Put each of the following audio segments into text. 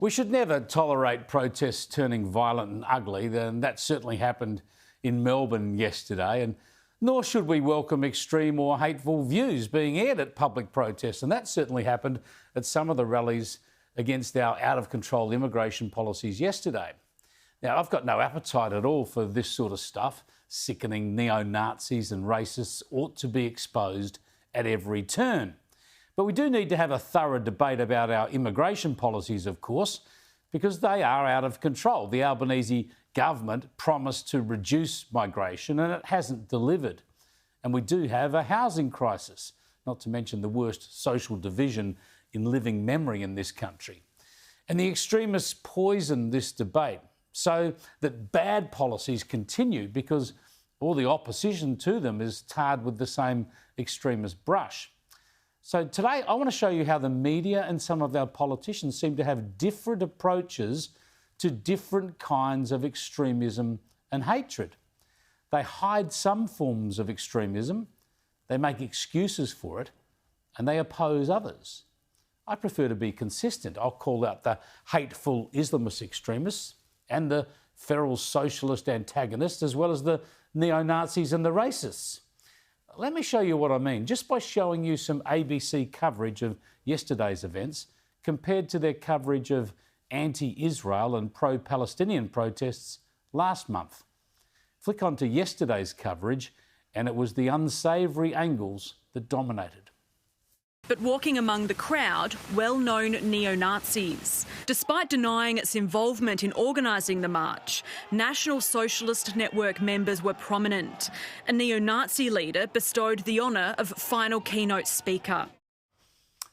We should never tolerate protests turning violent and ugly, and that certainly happened in Melbourne yesterday, and nor should we welcome extreme or hateful views being aired at public protests, and that certainly happened at some of the rallies against our out-of-control immigration policies yesterday. Now, I've got no appetite at all for this sort of stuff. Sickening neo-Nazis and racists ought to be exposed at every turn. But we do need to have a thorough debate about our immigration policies, of course, because they are out of control. The Albanese government promised to reduce migration and it hasn't delivered. And we do have a housing crisis, not to mention the worst social division in living memory in this country. And the extremists poison this debate so that bad policies continue because all the opposition to them is tarred with the same extremist brush. So today I want to show you how the media and some of our politicians seem to have different approaches to different kinds of extremism and hatred. They hide some forms of extremism, they make excuses for it, and they oppose others. I prefer to be consistent. I'll call out the hateful Islamist extremists and the feral socialist antagonists, as well as the neo-Nazis and the racists. Let me show you what I mean, just by showing you some ABC coverage of yesterday's events compared to their coverage of anti-Israel and pro-Palestinian protests last month. Flick on to yesterday's coverage and it was the unsavoury angles that dominated. But walking among the crowd, well-known neo-Nazis. Despite denying its involvement in organising the march, National Socialist Network members were prominent. A neo-Nazi leader bestowed the honour of final keynote speaker.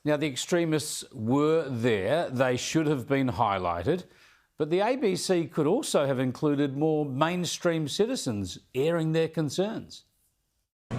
Now, the extremists were there. They should have been highlighted. But the ABC could also have included more mainstream citizens airing their concerns.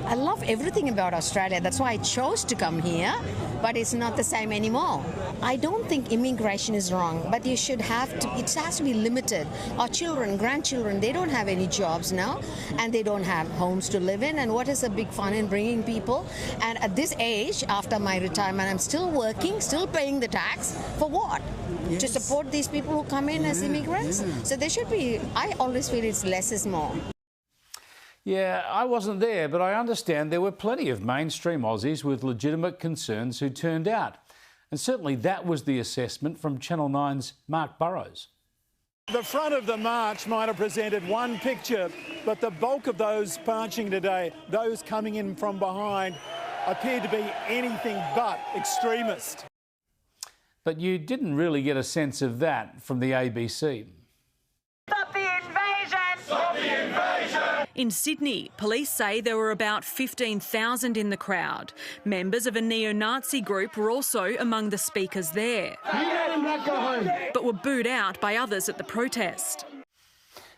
I love everything about Australia. That's why I chose to come here, but it's not the same anymore. I don't think immigration is wrong, but you should have to, it has to be limited. Our children, grandchildren, they don't have any jobs now, and they don't have homes to live in, and what is the big fun in bringing people? And at this age, after my retirement, I'm still working, still paying the tax. For what? Yes. To support these people who come in as immigrants? So there should be, I always feel it's less is more. Yeah, I wasn't there, but I understand there were plenty of mainstream Aussies with legitimate concerns who turned out. And certainly that was the assessment from Channel 9's Mark Burrows. The front of the march might have presented one picture, but the bulk of those marching today, those coming in from behind, appeared to be anything but extremist. But you didn't really get a sense of that from the ABC. Stop the invasion! Stop the invasion! In Sydney, police say there were about 15,000 in the crowd. Members of a neo-Nazi group were also among the speakers there, but were booed out by others at the protest.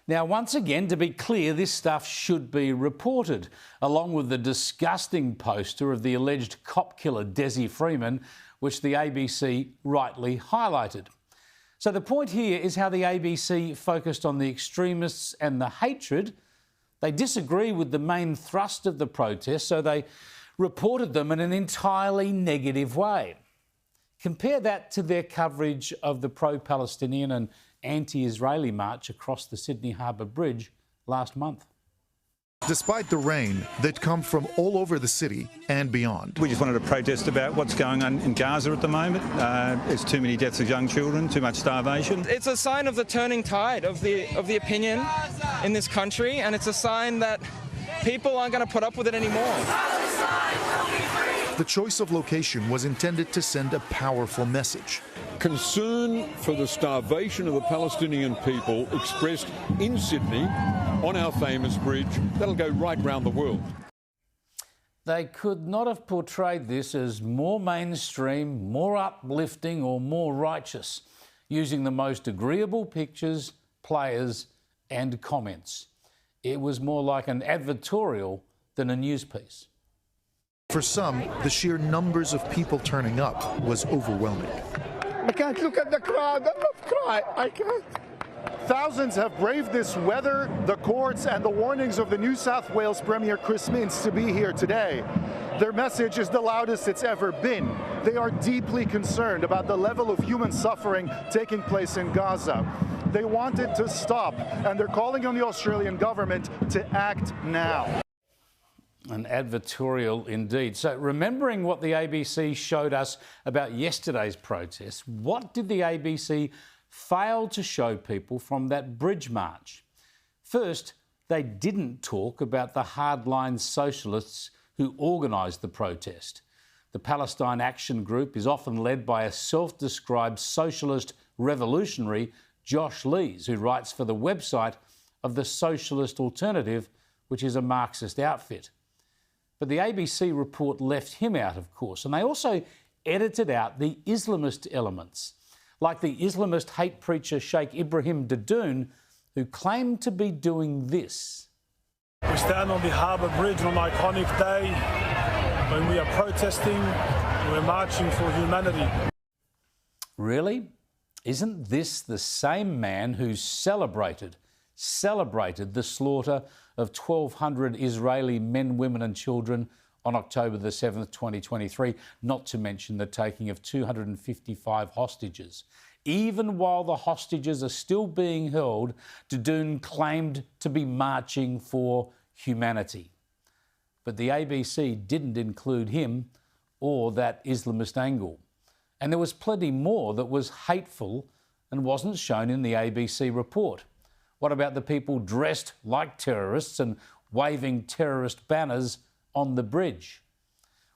Now, once again, to be clear, this stuff should be reported, along with the disgusting poster of the alleged cop killer Desi Freeman, which the ABC rightly highlighted. So the point here is how the ABC focused on the extremists and the hatred. They disagree with the main thrust of the protest, so they reported them in an entirely negative way. Compare that to their coverage of the pro-Palestinian and anti-Israeli march across the Sydney Harbour Bridge last month. Despite the rain that come from all over the city and beyond. We just wanted to protest about what's going on in Gaza at the moment. There's too many deaths of young children, too much starvation. It's a sign of the turning tide of the opinion in this country, and it's a sign that people aren't going to put up with it anymore. The choice of location was intended to send a powerful message. Concern for the starvation of the Palestinian people expressed in Sydney on our famous bridge. That'll go right round the world. They could not have portrayed this as more mainstream, more uplifting or more righteous, using the most agreeable pictures, players and comments. It was more like an advertorial than a news piece. For some, the sheer numbers of people turning up was overwhelming. I can't look at the crowd. I'm not crying. I can't. Thousands have braved this weather, the courts, and the warnings of the New South Wales Premier Chris Minns to be here today. Their message is the loudest it's ever been. They are deeply concerned about the level of human suffering taking place in Gaza. They want it to stop, and they're calling on the Australian government to act now. An advertorial indeed. So remembering what the ABC showed us about yesterday's protests, what did the ABC fail to show people from that bridge march? First, they didn't talk about the hardline socialists who organised the protest. The Palestine Action Group is often led by a self-described socialist revolutionary, Josh Lees, who writes for the website of the Socialist Alternative, which is a Marxist outfit. But the ABC report left him out, of course, and they also edited out the Islamist elements, like the Islamist hate preacher Sheikh Ibrahim Dadoun, who claimed to be doing this. We stand on the Harbour Bridge on an iconic day when we are protesting, we're marching for humanity. Really? Isn't this the same man who celebrated the slaughter of 1,200 Israeli men, women and children on October the 7th, 2023, not to mention the taking of 255 hostages? Even while the hostages are still being held, Dadoun claimed to be marching for humanity. But the ABC didn't include him or that Islamist angle. And there was plenty more that was hateful and wasn't shown in the ABC report. What about the people dressed like terrorists and waving terrorist banners on the bridge?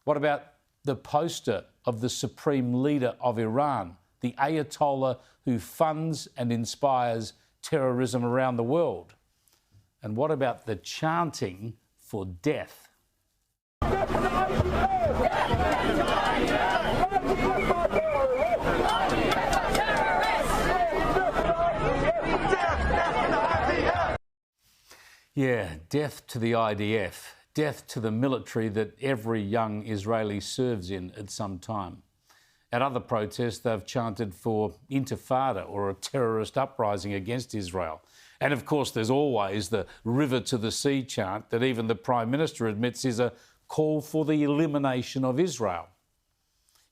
What about the poster of the supreme leader of Iran, the Ayatollah who funds and inspires terrorism around the world? And what about the chanting for death? Yeah, death to the IDF, death to the military that every young Israeli serves in at some time. At other protests, they've chanted for intifada or a terrorist uprising against Israel. And of course, there's always the river to the sea chant that even the Prime Minister admits is a call for the elimination of Israel.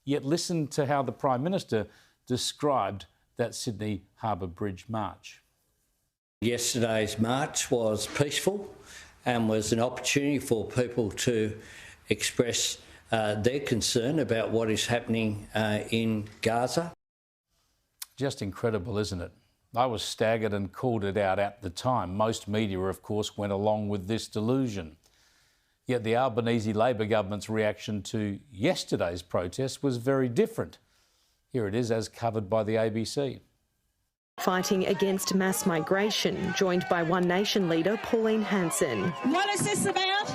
Yet listen to how the Prime Minister described that Sydney Harbour Bridge march. Yesterday's march was peaceful and was an opportunity for people to express their concern about what is happening in Gaza. Just incredible, isn't it? I was staggered and called it out at the time. Most media, of course, went along with this delusion. Yet the Albanese Labor government's reaction to yesterday's protest was very different. Here it is, as covered by the ABC. Fighting against mass migration, joined by One Nation leader Pauline Hanson. What is this about?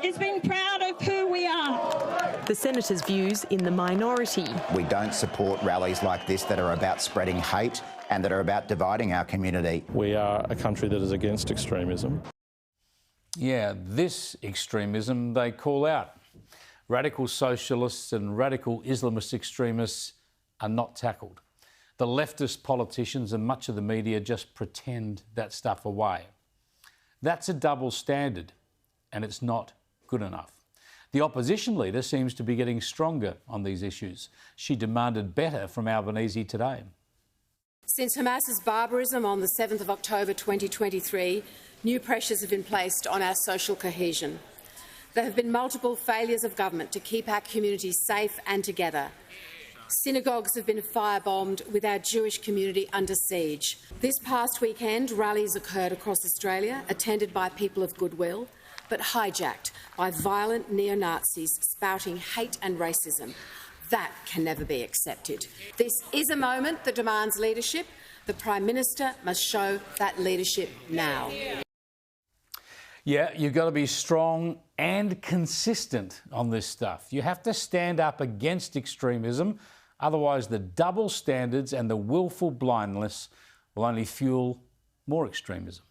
It's being proud of who we are. The Senator's views in the minority. We don't support rallies like this that are about spreading hate and that are about dividing our community. We are a country that is against extremism. Yeah, this extremism they call out. Radical socialists and radical Islamist extremists are not tackled. The leftist politicians and much of the media just pretend that stuff away. That's a double standard, and it's not good enough. The opposition leader seems to be getting stronger on these issues. She demanded better from Albanese today. Since Hamas's barbarism on the 7th of October 2023, new pressures have been placed on our social cohesion. There have been multiple failures of government to keep our communities safe and together. Synagogues have been firebombed with our Jewish community under siege. This past weekend, rallies occurred across Australia, attended by people of goodwill, but hijacked by violent neo-Nazis spouting hate and racism. That can never be accepted. This is a moment that demands leadership. The Prime Minister must show that leadership now. Yeah, you've got to be strong and consistent on this stuff. You have to stand up against extremism, otherwise the double standards and the willful blindness will only fuel more extremism.